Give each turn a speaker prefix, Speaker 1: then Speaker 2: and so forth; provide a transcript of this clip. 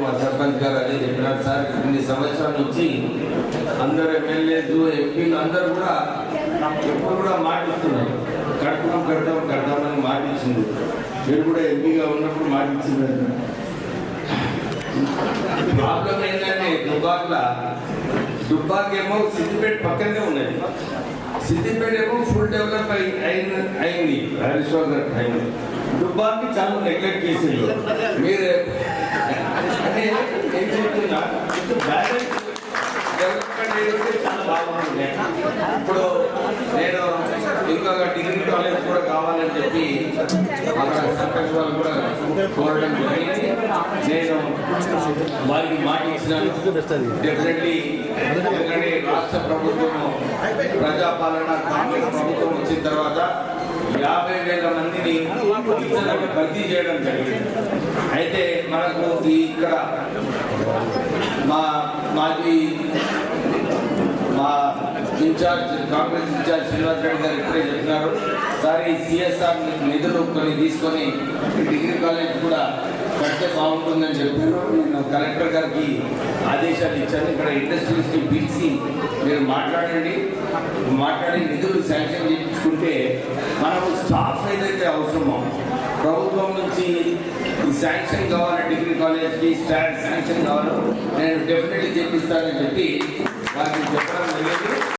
Speaker 1: మా సర్పంచ్ గారు అదే చెప్పినారు సార్. ఇన్ని సంవత్సరాల నుంచి అందరు ఎమ్మెల్యేలు ఎంపీలు అందరూ కూడా ఎప్పుడు కూడా మాటిస్తున్నారు, కడతామని మాటిచ్చింది. మీరు కూడా ఎంపీగా ఉన్నప్పుడు మాటిచ్చింది. ప్రాబ్లం ఏంటంటే దుబ్బాకేమో సిద్దిపేట పక్కనే ఉన్నది. సిద్దిపేట ఏమో ఫుల్ డెవలప్ అయింది హరీశ్వర్ గారి టైంలో. దుబ్బాకి చాలా నెగ్లెక్ట్ చేసింది. మీరు ఏం చెప్తున్నా బ్యాలెన్స్ డెవలప్మెంట్ ఏదైతే చాలా బాగుంటుంది. ఇప్పుడు నేను ఇంకొక డిగ్రీ కాలేజ్ కూడా కావాలని చెప్పి అక్కడ సర్పంచ్ వాళ్ళు కూడా కోరడం జరిగింది. నేను వారికి మాట ఇచ్చినాను. డెఫినెట్లీ ఎందుకంటే రాష్ట్ర ప్రభుత్వం ప్రజాపాలన కాంగ్రెస్ ప్రభుత్వం వచ్చిన తర్వాత 50,000 మందిని టీచర్లకు భర్తీ చేయడం జరిగింది. అయితే మనకు ఇక్కడ మా ఇన్ఛార్జ్ కాంగ్రెస్ ఇన్ఛార్జ్ శ్రీనివాస్ రెడ్డి గారు ఇప్పుడే చెప్పినారు సార్, ఈ సిఎస్ఆర్ నిధులు కొన్ని తీసుకొని డిగ్రీ కాలేజ్ కూడా కడితే బాగుంటుందని చెప్పారు. నేను కలెక్టర్ గారికి ఆదేశాలు ఇచ్చాను. ఇక్కడ ఇండస్ట్రీస్కి పిలిచి మీరు మాట్లాడి నిధులు శాంక్షన్ చేయించుకుంటే మనకు స్టాఫ్ ఏదైతే అవసరమో ప్రభుత్వం నుంచి శాంక్షన్ కావాలి, డిగ్రీ కాలేజ్కి శాంక్షన్ కావాలో నేను డెఫినెట్లీ చేపిస్తానని చెప్పి వారికి చెప్పడం జరిగింది.